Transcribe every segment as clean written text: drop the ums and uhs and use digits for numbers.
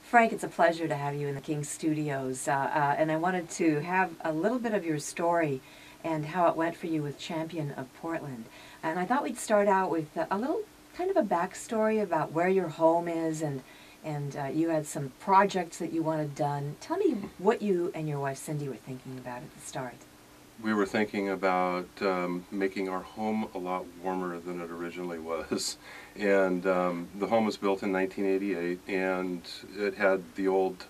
Frank, it's a pleasure to have you in the King Studios, and I wanted to have a little bit of your story and how it went for you with Champion of Portland. And I thought we'd start out with a little kind of a backstory about where your home is, and you had some projects that you wanted done. Tell me what you and your wife Cindy were thinking about at the start. We were thinking about making our home a lot warmer than it originally was. And the home was built in 1988, and it had the old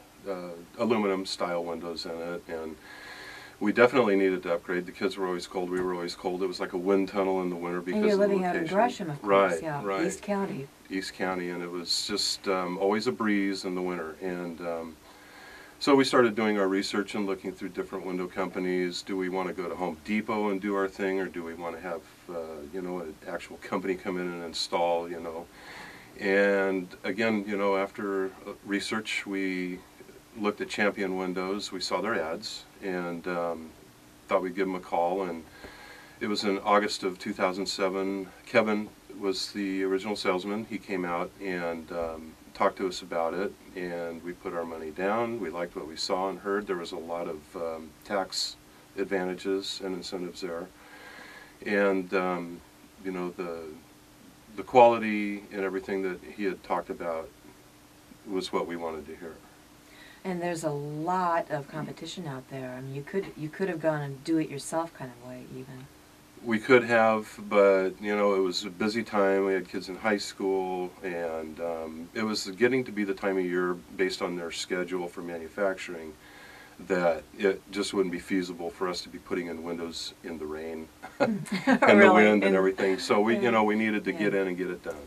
aluminum style windows in it, and we definitely needed to upgrade. The kids were always cold, we were always cold. It was like a wind tunnel in the winter because And you're of the living out in location. Gresham, of course, Right, yeah, right. East County. East County, and it was just always a breeze in the winter. And so we started doing our research and looking through different window companies. Do we want to go to Home Depot and do our thing, or do we want to have, an actual company come in and install. And again, after research, we looked at Champion Windows. We saw their ads and thought we'd give them a call. And it was in August of 2007. Kevin was the original salesman. He came out and talked to us about it, and we put our money down. We liked what we saw and heard. There was a lot of tax advantages and incentives there, and the quality and everything that he had talked about was what we wanted to hear. And there's a lot of competition out there. I mean, you could have gone and do it yourself kind of way even. We could have, but it was a busy time. We had kids in high school, and it was getting to be the time of year, based on their schedule for manufacturing, that it just wouldn't be feasible for us to be putting in windows in the rain and Really? the wind and everything. So we, Yeah. we needed to Yeah. get in and get it done.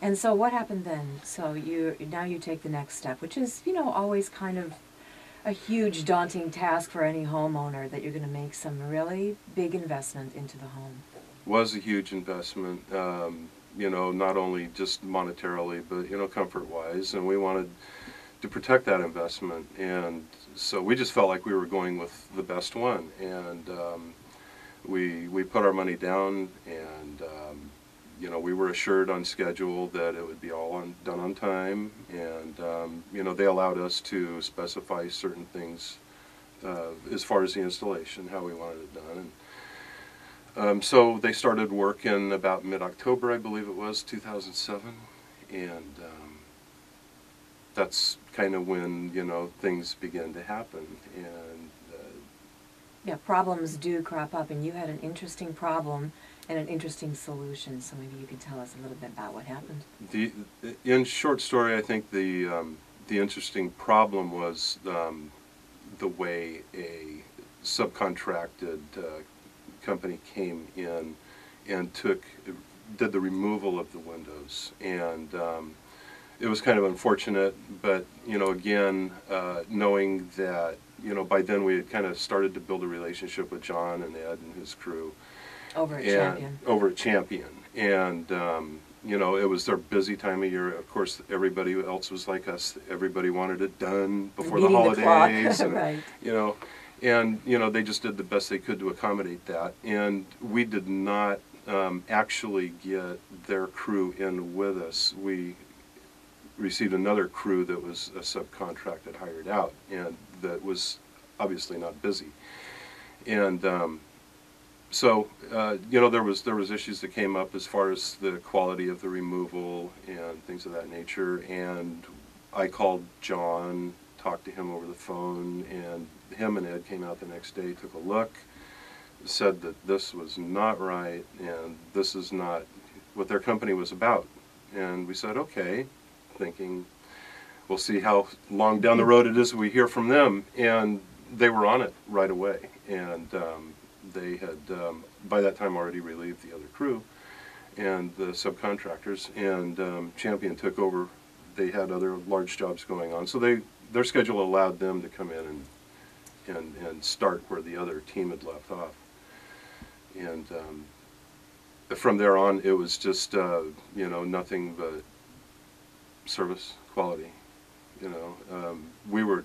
And so what happened then? So now you take the next step, which is, always kind of a huge daunting task for any homeowner, that you're going to make some really big investment into the home. Was a huge investment, not only just monetarily, but, comfort-wise, and we wanted to protect that investment. And so we just felt like we were going with the best one. And we put our money down, and we were assured on schedule that it would be all done on time, and they allowed us to specify certain things as far as the installation, how we wanted it done. And so they started work in about mid-October, I believe it was, 2007, and that's kind of when things began to happen. And Yeah, problems do crop up, and you had an interesting problem and an interesting solution, so maybe you could tell us a little bit about what happened. In short story, I think the interesting problem was the way a subcontracted company came in and did the removal of the windows, and it was kind of unfortunate. But again, knowing that by then we had kind of started to build a relationship with John and Ed and his crew. Over at Champion. Over at Champion. And, it was their busy time of year. Of course, everybody else was like us. Everybody wanted it done before the holidays. The right. They just did the best they could to accommodate that. And we did not actually get their crew in with us. We received another crew that was a subcontracted hired out, and that was obviously not busy. And so there was issues that came up as far as the quality of the removal and things of that nature. And I called John, talked to him over the phone, and him and Ed came out the next day, took a look, said that this was not right, and this is not what their company was about. And we said, okay, thinking we'll see how long down the road it is we hear from them. And they were on it right away. And they had, by that time, already relieved the other crew and the subcontractors, and Champion took over. They had other large jobs going on, so their schedule allowed them to come in and start where the other team had left off. And from there on, it was just nothing but service quality.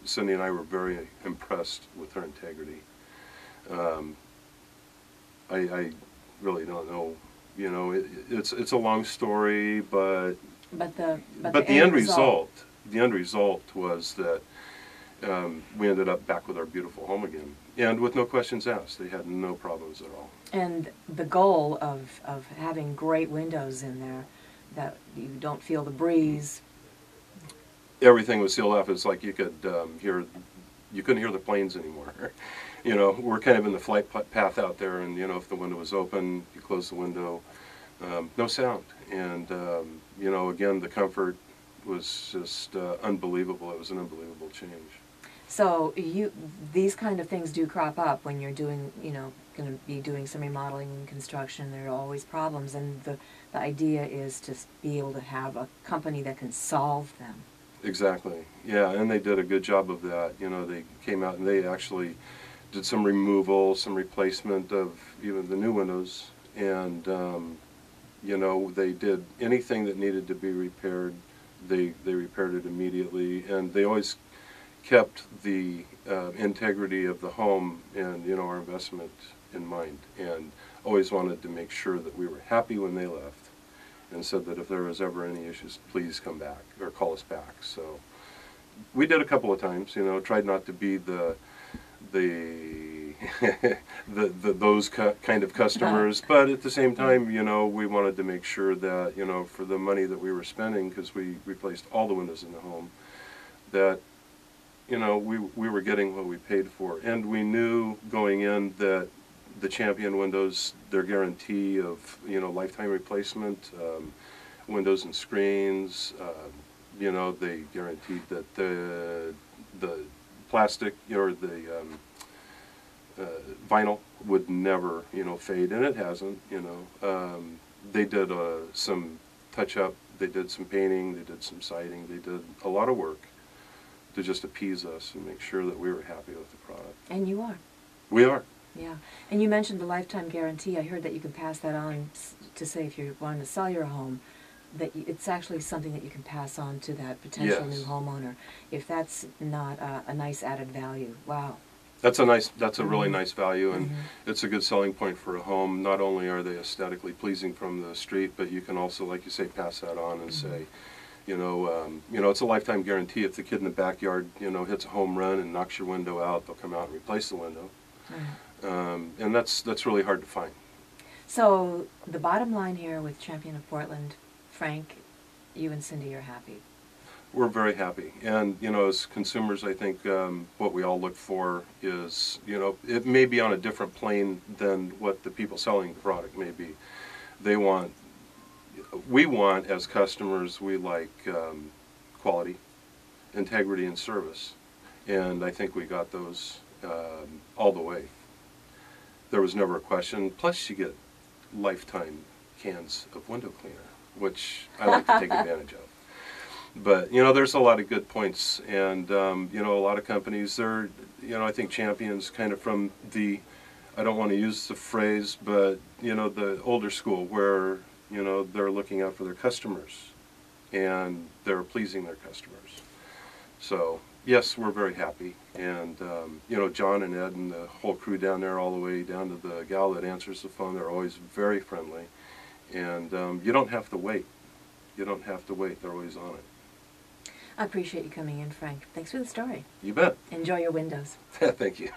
Cindy and I were very impressed with her integrity. I really don't know. It's a long story, but But the end result, the end result was that we ended up back with our beautiful home again, and with no questions asked. They had no problems at all. And the goal of having great windows in there, that you don't feel the breeze. Everything was sealed off. It's like you could you couldn't hear the planes anymore. You know, we're kind of in the flight path out there, and you know, if the window was open, you close the window, no sound, and you know, again, the comfort was just unbelievable. It was an unbelievable change. So these kind of things do crop up when you're doing, you know, going to be doing some remodeling and construction. There are always problems, and the idea is to be able to have a company that can solve them. Exactly. Yeah, and they did a good job of that. You know, they came out and they actually did some removal, some replacement of even the new windows, and you know, they did anything that needed to be repaired. They repaired it immediately, and they always kept the integrity of the home and, you know, our investment in mind, and always wanted to make sure that we were happy when they left, and said that if there was ever any issues, please come back or call us back. So we did a couple of times, you know, tried not to be the those kind of customers, but at the same time, you know, we wanted to make sure that, you know, for the money that we were spending, because we replaced all the windows in the home, that, you know, we were getting what we paid for. And we knew going in that the Champion windows, their guarantee of, you know, lifetime replacement, windows and screens, you know, they guaranteed that the plastic or the vinyl would never, you know, fade, and it hasn't, you know. They did some touch-up, they did some painting, they did some siding, they did a lot of work to just appease us and make sure that we were happy with the product. And you are. We are. Yeah. And you mentioned the lifetime guarantee. I heard that you can pass that on to say if you're wanting to sell your home, that it's actually something that you can pass on to that potential Yes. new homeowner. If that's not a nice added value, wow. That's a really nice value, and it's a good selling point for a home. Not only are they aesthetically pleasing from the street, but you can also, like you say, pass that on and say, you know, it's a lifetime guarantee. If the kid in the backyard, you know, hits a home run and knocks your window out, they'll come out and replace the window. And that's really hard to find. So the bottom line here with Champion of Portland, Frank, you and Cindy are happy. We're very happy, and you know, as consumers, I think what we all look for is, you know, it may be on a different plane than what the people selling the product may be. We want, as customers, we like quality, integrity, and service, and I think we got those all the way. There was never a question. Plus, you get lifetime cans of window cleaner, which I like to take advantage of. But, you know, there's a lot of good points, and, you know, a lot of companies, they're, you know, I think Champion's kind of from the, I don't want to use the phrase, but, you know, the older school where, you know, they're looking out for their customers, and they're pleasing their customers. So, yes, we're very happy, and, you know, John and Ed and the whole crew down there, all the way down to the gal that answers the phone, they're always very friendly, and you don't have to wait. You don't have to wait. They're always on it. I appreciate you coming in, Frank. Thanks for the story. You bet. Enjoy your windows. Thank you.